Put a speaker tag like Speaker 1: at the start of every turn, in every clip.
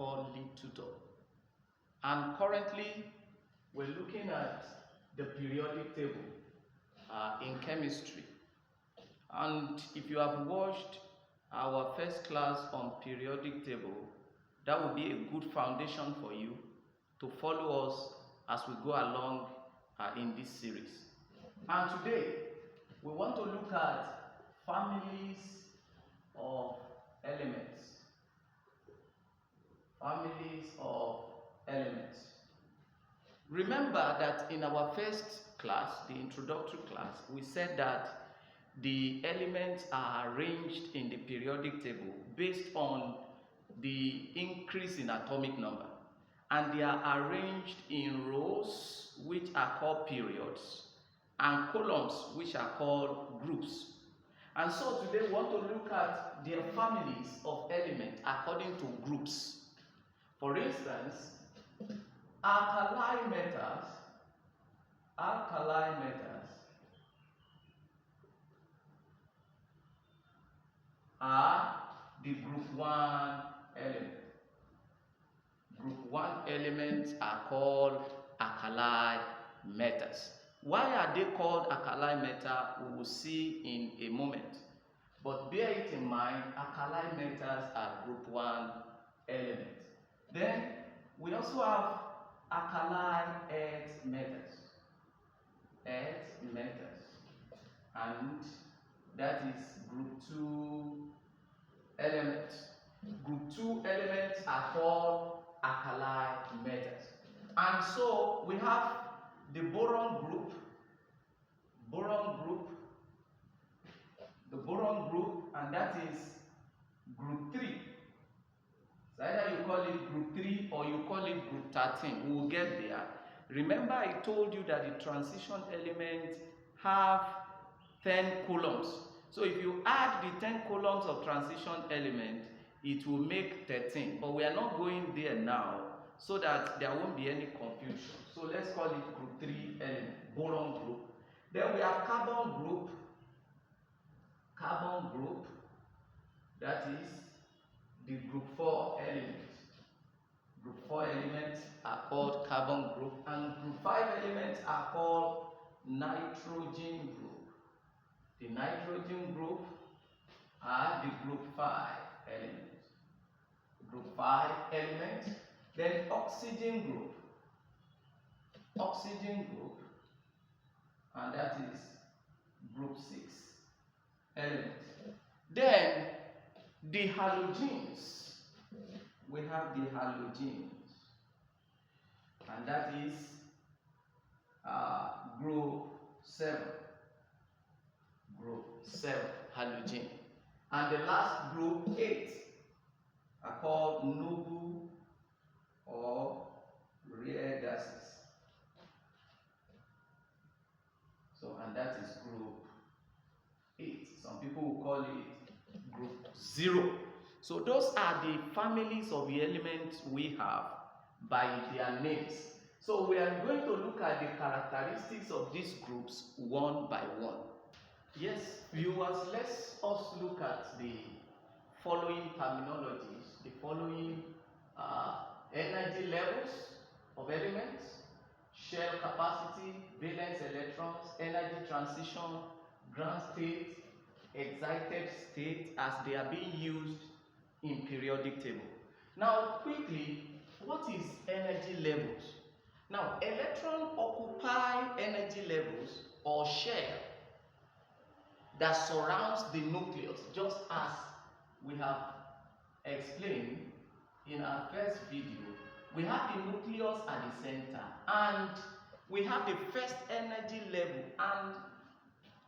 Speaker 1: called lead tutor. And currently, we're looking at the periodic table in chemistry. And if you have watched our first class on periodic table, that will be a good foundation for you to follow us as we go along in this series. And today, we want to look at families of elements. Families of elements. Remember that in our first class, the introductory class, we said that the elements are arranged in the periodic table based on the increase in atomic number, and they are arranged in rows which are called periods and columns which are called groups. And so today we want to look at their families of elements according to groups. For instance, alkali metals are the group 1 element. Group 1 elements are called alkali metals. Why are they called alkali metal? We will see in a moment. But bear it in mind, alkali metals are group 1 elements. Then we also have alkali earth metals. And that is group 2 elements. Group 2 elements are called alkali metals. And so we have the boron group, and that is group 3. So either you call it group 3 or you call it group 13. We will get there. Remember, I told you that the transition elements have 10 columns. So if you add the 10 columns of transition element, it will make 13. But we are not going there now so that there won't be any confusion. So let's call it group 3 element, boron group. Then we have carbon group. That is the group 4 elements. Group 4 elements are called carbon group, and group 5 elements are called nitrogen group. The nitrogen group are the group 5 elements. Group 5 elements. Then oxygen group, and that is group 6 elements. Then the halogens, we have the halogens, and that is group 7 halogen. And the last group 8 are called noble or rare gases. So, and that is group 8. Some people will call it group 0. So those are the families of the elements we have by their names. So we are going to look at the characteristics of these groups one by one. Yes, viewers, let us look at the following terminologies, the following energy levels of elements, shell capacity, valence electrons, energy transition, ground state, excited state, as they are being used in periodic table. Now quickly, what is energy levels? Now electrons occupy energy levels or shell that surrounds the nucleus, just as we have explained in our first video. We have the nucleus at the center, and we have the first energy level, and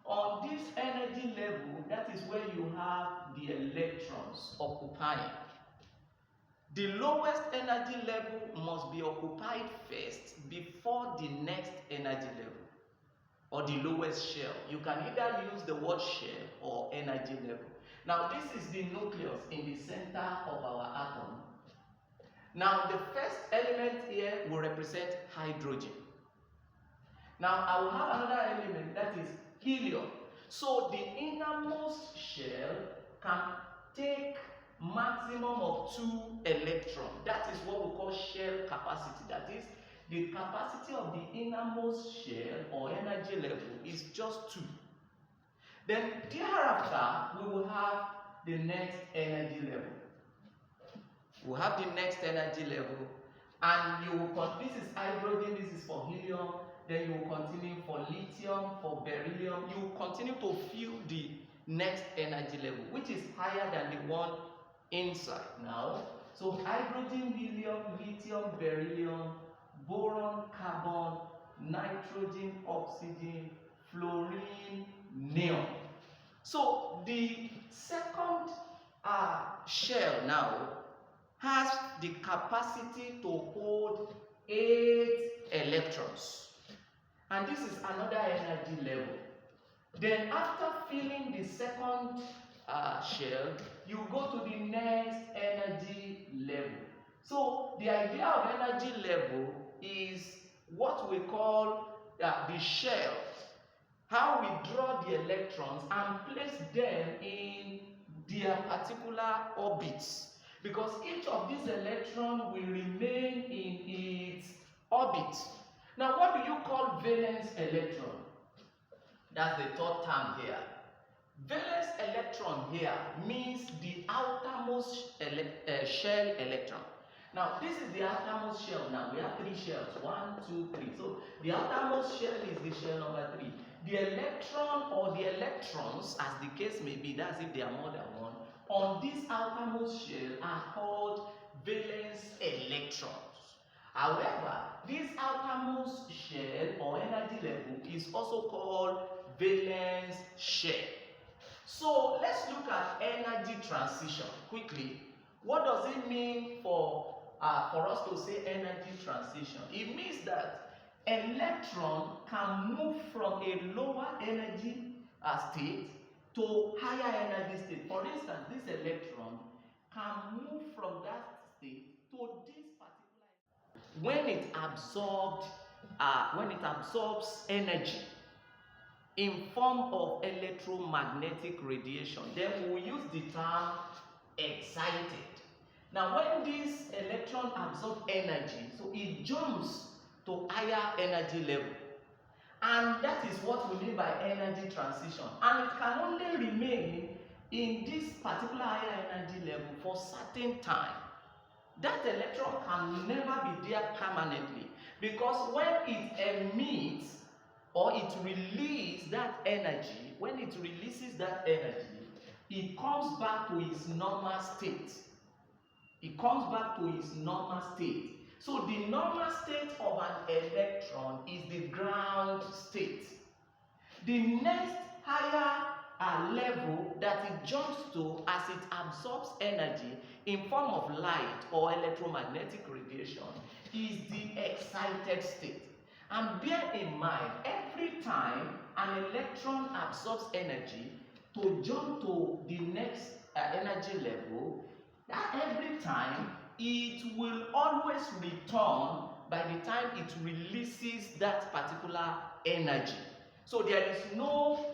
Speaker 1: on this energy level, that is where you have the electrons occupying. The lowest energy level must be occupied first before the next energy level, or the lowest shell. You can either use the word shell or energy level. Now this is the nucleus in the center of our atom. Now the first element here will represent hydrogen. Now I will have another element, that is helium. So the innermost shell can take maximum of 2 electrons. That is what we call shell capacity. That is, the capacity of the innermost shell or energy level is just 2. Then thereafter, we will have the next energy level. We'll have the next energy level, and you will this is hydrogen, this is for helium, then you will continue for lithium, for beryllium. You will continue to fill the next energy level, which is higher than the one inside now. So hydrogen, helium, lithium, beryllium, boron, carbon, nitrogen, oxygen, fluorine, neon. So the second shell now has the capacity to hold 8 electrons. And this is another energy level. Then after filling the second shell, you go to the next energy level. So the idea of energy level is what we call the shell, how we draw the electrons and place them in their particular orbits. Because each of these electrons will remain in its orbit. Now, what do you call valence electron? That's the third term here. Valence electron here means the outermost shell electron. Now, this is the outermost shell. Now, we have 3 shells. 1, 2, 3. So, the outermost shell is the shell number 3. The electron or the electrons, as the case may be, that's if they are more than one, on this outermost shell are called valence electrons. However, this outermost shell or energy level is also called valence shell. So let's look at energy transition quickly. What does it mean for us to say energy transition? It means that electron can move from a lower energy state to higher energy state. For instance, this electron can move from that state to this particular when it absorbs energy in form of electromagnetic radiation. Then we will use the term excited. Now, when this electron absorbs energy, so it jumps to higher energy level. And that is what we mean by energy transition. And it can only remain in this particular higher energy level for certain time. That electron can never be there permanently, because when it emits or it releases that energy, when it releases that energy, it comes back to its normal state. It comes back to its normal state. So the normal state of an electron is the ground state. The next higher level that it jumps to as it absorbs energy in form of light or electromagnetic radiation is the excited state. And bear in mind, every time an electron absorbs energy to jump to the next energy level, that every time it will always return by the time it releases that particular energy. So there is no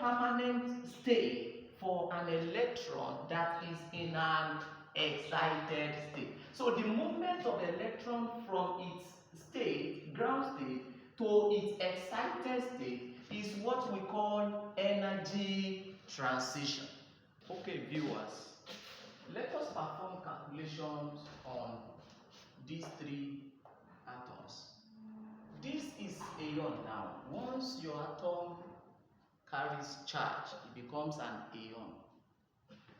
Speaker 1: permanent state for an electron that is in an excited state. So the movement of the electron from its state, ground state, to its excited state is what we call energy transition. Okay, viewers, let us perform calculations on these 3 atoms. This is ion now. Once your atom carries charge, it becomes an ion.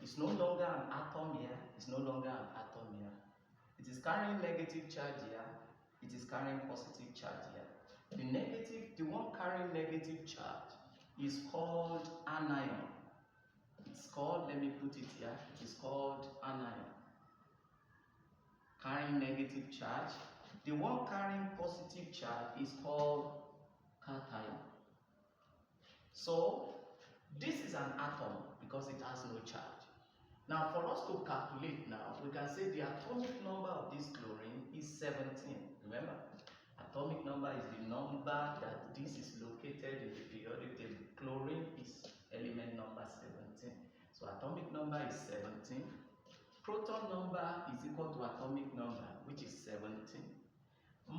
Speaker 1: It's no longer an atom here, it's no longer an atom here. It is carrying negative charge here, it is carrying positive charge here. The one carrying negative charge is called anion. It's called, let me put it here, it's called anion. Carrying negative charge. The one carrying positive charge is called cation. So, this is an atom because it has no charge. Now, for us to calculate now, we can say the atomic number of this chlorine is 17. Remember, atomic number is the number that this is located in the periodic table. Chlorine is element number 17. So, atomic number is 17. Proton number is equal to atomic number, which is 17.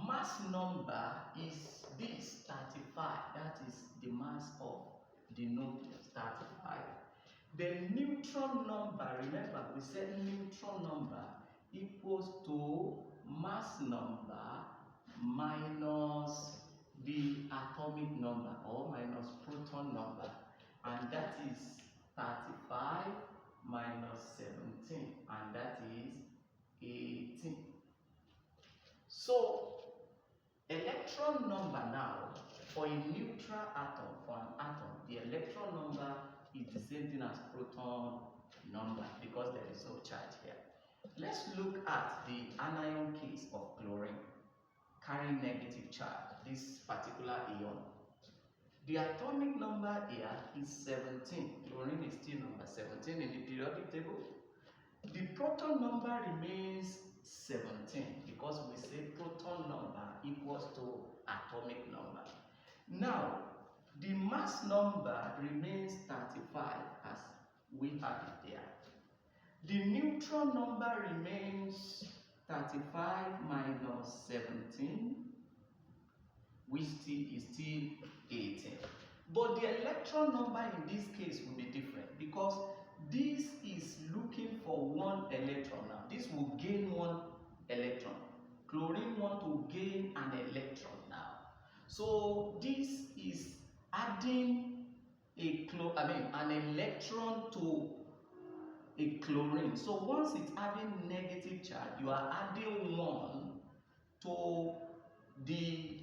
Speaker 1: Mass number is this, 35. That is the mass of the nucleus, 35. The neutron number, remember we said neutron number equals to mass number minus the atomic number or minus proton number, and that is 35 minus 17, and that is 18. So electron number now for a neutral atom, for an atom, the electron number is the same thing as proton number because there is no charge here. Let's look at the anion case of chlorine carrying negative charge, this particular ion. The atomic number here is 17. Chlorine is still number 17 in the periodic table. The proton number remains 17 because we say proton number equals to atomic number. Now, the mass number remains 35 as we have it there. The neutron number remains 35 minus 17, which is still 18. But the electron number in this case will be different because this is looking for one electron now. This will gain one electron. Chlorine wants to gain an electron now. So this is adding an electron to a chlorine. So once it's adding negative charge, you are adding 1 to the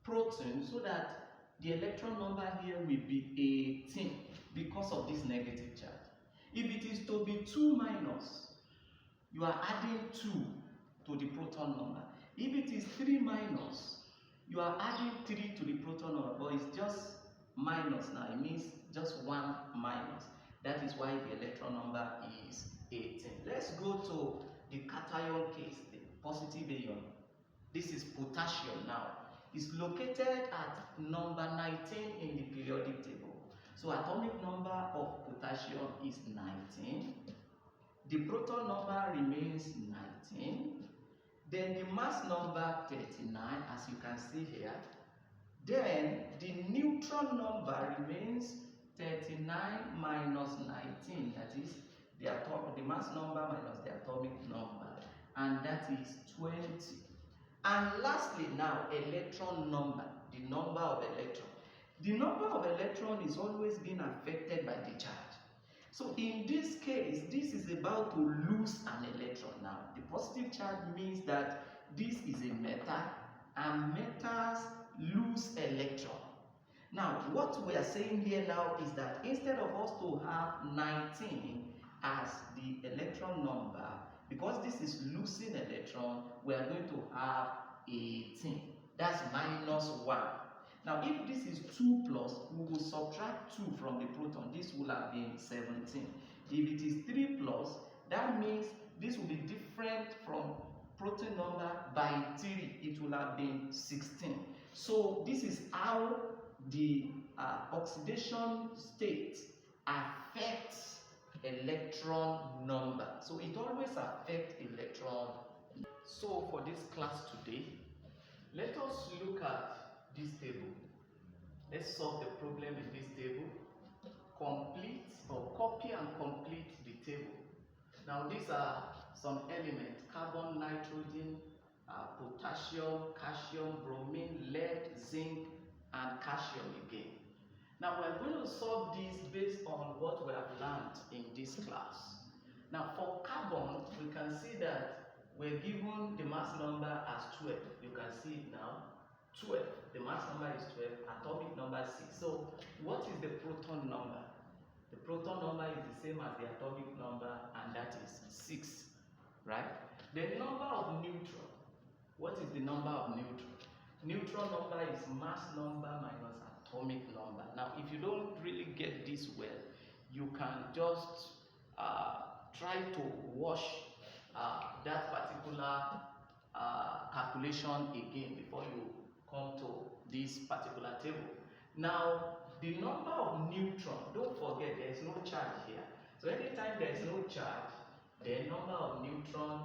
Speaker 1: proton so that the electron number here will be 18 because of this negative charge. If it is to be 2 minus, you are adding 2 to the proton number. If it is 3 minus, you are adding 3 to the proton number, but it's just minus now. It means just 1 minus. That is why the electron number is 18. Let's go to the cation case, the positive ion. This is potassium now. It's located at number 19 in the periodic table. So atomic number of potassium is 19. The proton number remains 19. Then the mass number 39, as you can see here. Then the neutron number remains 39 minus 19, that is the mass number minus the atomic number, and that is 20. And lastly now, electron number, the number of electrons. The number of electrons is always being affected by the charge. So in this case, this is about to lose an electron now. The positive charge means that this is a metal, and metals lose electron. Now, what we are saying here now is that instead of us to have 19 as the electron number, because this is losing electron, we are going to have 18. That's minus 1. Now, if this is 2 plus, we will subtract 2 from the proton. This will have been 17. If it is 3 plus, that means this will be different from proton number by 3. It will have been 16. So this is how the oxidation state affects electron number. So it always affects electron. So for this class today, let us look at this table. Let's solve the problem in this table. Complete or copy and complete the table. Now these are some elements: carbon, nitrogen, potassium, calcium, bromine, lead, zinc, and calcium again. Now we're going to solve this based on what we have learned in this class. Now for carbon, we can see that we're given the mass number as 12. You can see it now. 12. The mass number is 12. Atomic number 6. So what is the proton number? The proton number is the same as the atomic number, and that is 6. Right? The number of neutron. What is the number of neutron? Neutron number is mass number minus atomic number. Now, if you don't really get this well, you can just try to wash that particular calculation again before you come to this particular table. Now, the number of neutrons, don't forget there is no charge here. So anytime there is no charge, the number of neutron,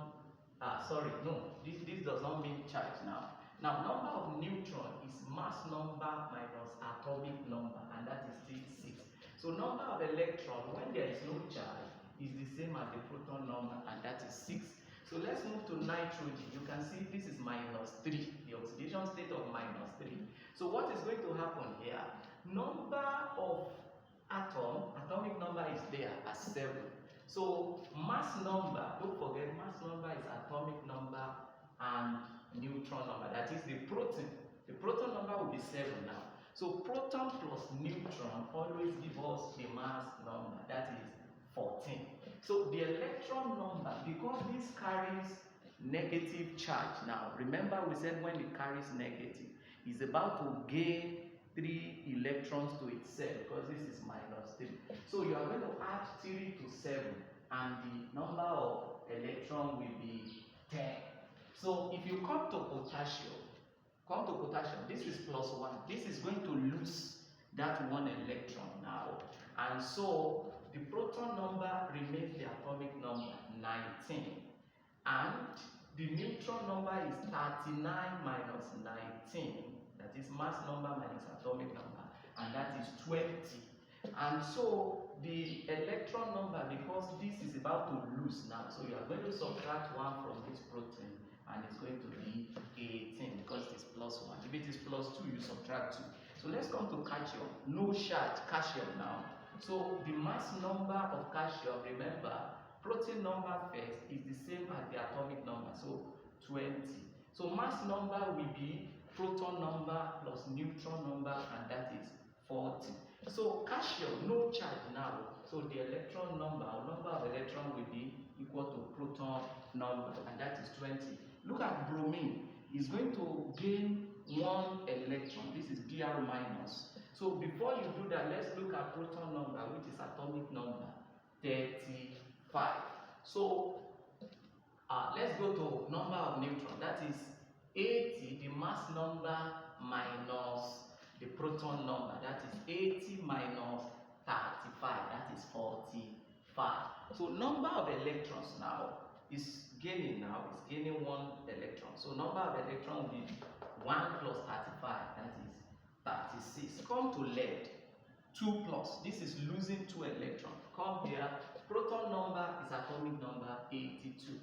Speaker 1: sorry, no, this does not mean charge now. Now, number of neutron is mass number minus atomic number, and that is still 6. So number of electron, when there is no charge, is the same as the proton number, and that is 6. So let's move to nitrogen. You can see this is -3, the oxidation state of -3. So what is going to happen here? Number of atomic number is there as 7. So mass number, don't forget, mass number is atomic number and neutron number. That is the proton. The proton number will be 7 now. So proton plus neutron always give us the mass number. That is 14. So the electron number, because this carries negative charge now, remember we said when it carries negative, it's about to gain 3 electrons to itself, because this is -3. So you are going to add 3 to 7, and the number of electrons will be 10. So if you come to potassium, this is +1. This is going to lose that 1 electron now. And so the proton number remains the atomic number, 19. And the neutron number is 39 minus 19. That is mass number minus atomic number, and that is 20. And so the electron number, because this is about to lose now, so you are going to subtract 1 from this proton, and it's going to be 18 because it's +1. If it is +2, you subtract 2. So let's come to calcium. No charge, calcium now. So the mass number of calcium, remember, proton number first is the same as the atomic number, so 20. So mass number will be proton number plus neutron number, and that is 40. So calcium, no charge now. So the electron number, or number of electrons, will be equal to proton number, and that is 20. Look at bromine. It's going to gain 1 electron. This is Br minus. So before you do that, let's look at proton number, which is atomic number, 35. So let's go to number of neutron. That is 80, the mass number minus the proton number. That is 80 minus 35. That is 45. So number of electrons now is gaining 1 electron. So number of electrons will be 1 plus 35. That is 36. Come to lead. 2 plus. This is losing 2 electrons. Come here. Proton number is atomic number, 82.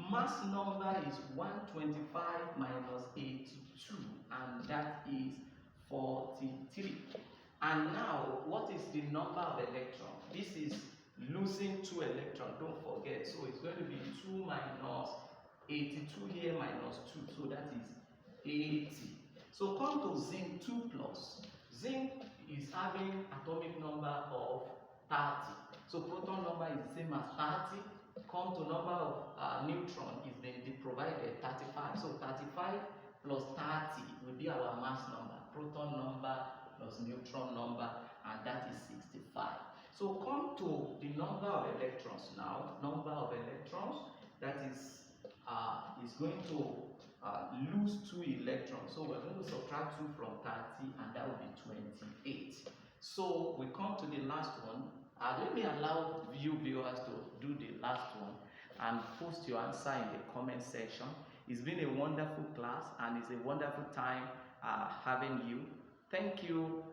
Speaker 1: Mass number is 125 minus 82, and that is 43. And now, what is the number of electrons? This is losing 2 electrons, don't forget. So it's going to be 2 minus 82 here minus 2, so that is 80. So come to zinc, 2 plus. Zinc is having atomic number of 30. So proton number is the same as 30. Come to number of neutron is they provided 35. So 35 plus 30 will be our mass number. Proton number plus neutron number, and that is 65. So come to the number of electrons now. Number of electrons, that is going to lose 2 electrons. So we're going to subtract 2 from 30, and that will be 28. So we come to the last one. Let me allow viewers to do the last one and post your answer in the comment section. It's been a wonderful class, and it's a wonderful time having you. Thank you.